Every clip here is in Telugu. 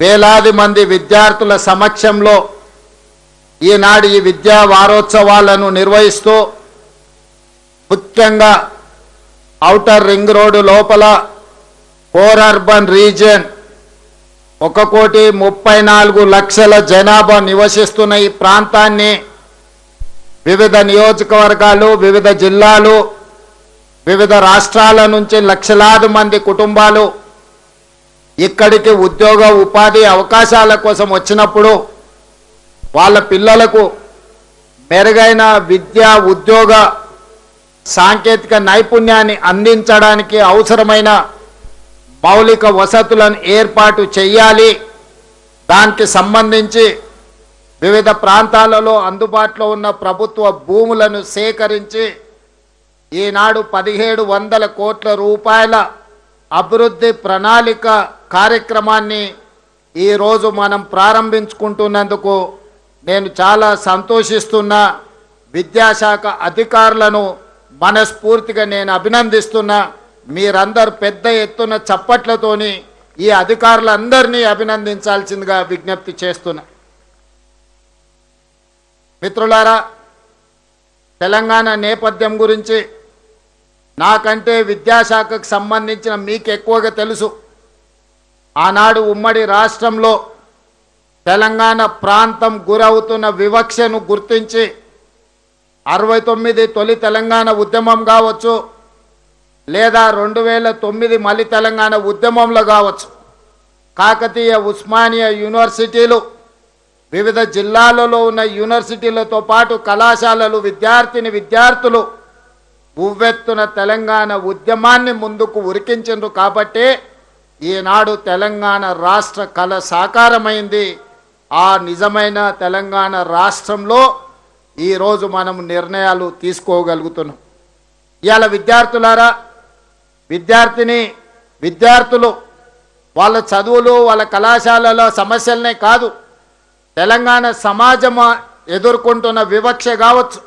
వేలాది మంది విద్యార్థుల సమక్షంలో ఈనాడు ఈ విద్యా వారోత్సవాలను నిర్వహిస్తూ ముఖ్యంగా ఔటర్ రింగ్ రోడ్డు లోపల కోర్ అర్బన్ రీజియన్ 1,34,00,000 జనాభా నివసిస్తున్న ఈ ప్రాంతాన్ని వివిధ నియోజకవర్గాలు, వివిధ జిల్లాలు, వివిధ రాష్ట్రాల నుంచి లక్షలాది మంది కుటుంబాలు ఇక్కడికి ఉద్యోగ ఉపాధి అవకాశాల కోసం వచ్చినప్పుడు వాళ్ళ పిల్లలకు మెరుగైన విద్యా ఉద్యోగ సాంకేతిక నైపుణ్యాన్ని అందించడానికి అవసరమైన మౌలిక వసతులను ఏర్పాటు చేయాలి. దానికి సంబంధించి వివిధ ప్రాంతాలలో అందుబాటులో ఉన్న ప్రభుత్వ భూములను సేకరించి ఈనాడు 1,700 కోట్ల రూపాయల అభివృద్ధి ప్రణాళిక కార్యక్రమాన్ని ఈరోజు మనం ప్రారంభించుకుంటున్నందుకు నేను చాలా సంతోషిస్తున్నా. విద్యాశాఖ అధికారులను మనస్ఫూర్తిగా నేను అభినందిస్తున్నా. మీరందరూ పెద్ద ఎత్తున చప్పట్లతోని ఈ అధికారులందరినీ అభినందించాల్సిందిగా విజ్ఞప్తి చేస్తున్నా. మిత్రులారా, తెలంగాణ నేపథ్యం గురించి నాకంటే విద్యాశాఖకు సంబంధించిన మీకు ఎక్కువగా తెలుసు. ఆనాడు ఉమ్మడి రాష్ట్రంలో తెలంగాణ ప్రాంతం గురవుతున్న వివక్షను గుర్తించి 69 తొలి తెలంగాణ ఉద్యమం కావచ్చు, లేదా 2009 మలి తెలంగాణ ఉద్యమంలో కావచ్చు, కాకతీయ ఉస్మానియా యూనివర్సిటీలు, వివిధ జిల్లాలలో ఉన్న యూనివర్సిటీలతో పాటు కళాశాలలు, విద్యార్థులు ఉవ్వెత్తున తెలంగాణ ఉద్యమాన్ని ముందుకు ఉరికించిండ్రు. కాబట్టే ఈనాడు తెలంగాణ రాష్ట్ర కళ సాకారమైంది. ఆ నిజమైన తెలంగాణ రాష్ట్రంలో ఈరోజు మనం నిర్ణయాలు తీసుకోగలుగుతున్నాం. ఇవాళ విద్యార్థులారా, విద్యార్థులు వాళ్ళ చదువులు, వాళ్ళ కళాశాలలో సమస్యలనే కాదు, తెలంగాణ సమాజం ఎదుర్కొంటున్న వివక్ష కావచ్చు,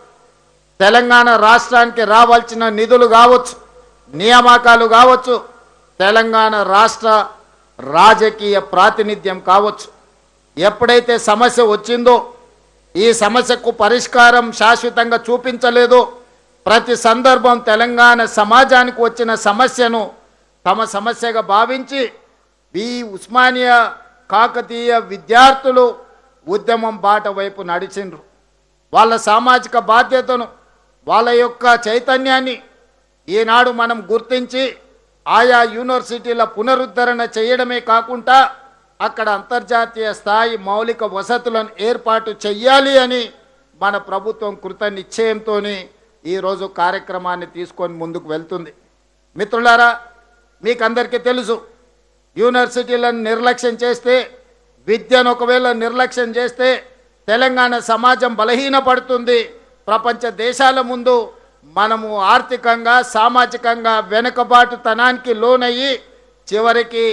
తెలంగాణ రాష్ట్రానికి రావాల్సిన నిధులు కావచ్చు, నియామకాలు కావచ్చు, తెలంగాణ రాష్ట్ర రాజకీయ ప్రాతినిధ్యం కావచ్చు, ఎప్పుడైతే సమస్య వచ్చిందో ఈ సమస్యకు పరిష్కారం శాశ్వతంగా చూపించలేదో, ప్రతి సందర్భం తెలంగాణ సమాజానికి వచ్చిన సమస్యను తమ సమస్యగా భావించి ఈ ఉస్మానియా కాకతీయ విద్యార్థులు ఉద్యమం బాట వైపు నడిచిండ్రు. వాళ్ళ సామాజిక బాధ్యతను, వాళ్ళ యొక్క చైతన్యాన్ని ఈనాడు మనం గుర్తించి ఆయా యూనివర్సిటీల పునరుద్ధరణ చేయడమే కాకుండా అక్కడ అంతర్జాతీయ స్థాయి మౌలిక వసతులను ఏర్పాటు చెయ్యాలి అని మన ప్రభుత్వం కృత నిశ్చయంతో ఈరోజు కార్యక్రమాన్ని తీసుకొని ముందుకు వెళ్తుంది. మిత్రులారా, మీకు అందరికీ తెలుసు, యూనివర్సిటీలను నిర్లక్ష్యం చేస్తే, విద్యను ఒకవేళ నిర్లక్ష్యం చేస్తే తెలంగాణ సమాజం బలహీనపడుతుంది. ప్రపంచ దేశాల ముందు మనము ఆర్థికంగా, సామాజికంగా వెనుకబాటుతనానికి లోనయ్యి చివరికి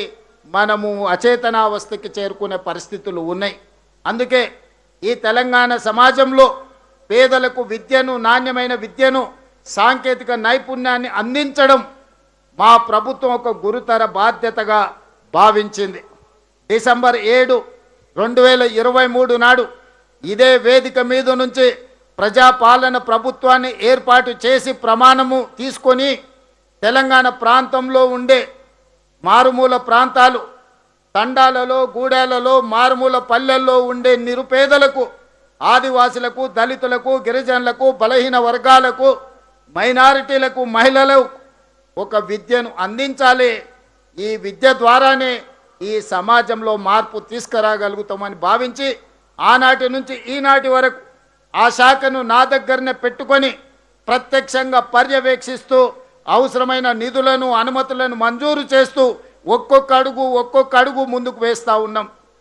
మనము అచేతనావస్థకి చేరుకునే పరిస్థితులు ఉన్నాయి. అందుకే ఈ తెలంగాణ సమాజంలో పేదలకు విద్యను, నాణ్యమైన విద్యను, సాంకేతిక నైపుణ్యాన్ని అందించడం మా ప్రభుత్వం ఒక గురుతర బాధ్యతగా భావించింది. డిసెంబర్ 7, 2023 నాడు ఇదే వేదిక మీద నుంచి ప్రజాపాలన ప్రభుత్వాన్ని ఏర్పాటు చేసి ప్రమాణము తీసుకొని తెలంగాణ ప్రాంతంలో ఉండే మారుమూల ప్రాంతాలు, తండాలలో, గూడాలలో, మారుమూల పల్లెల్లో ఉండే నిరుపేదలకు, ఆదివాసులకు, దళితులకు, గిరిజనులకు, బలహీన వర్గాలకు, మైనారిటీలకు, మహిళలకు ఒక విద్యను అందించాలి. ఈ విద్య ద్వారానే ఈ సమాజంలో మార్పు తీసుకురాగలుగుతామని భావించి ఆనాటి నుంచి ఈనాటి వరకు ఆ శాఖను నా దగ్గరనే పెట్టుకొని ప్రత్యక్షంగా పర్యవేక్షిస్తూ అవసరమైన నిధులను, అనుమతులను మంజూరు చేస్తూ ఒక్కొక్క అడుగు ముందుకు వేస్తూ ఉన్నాం.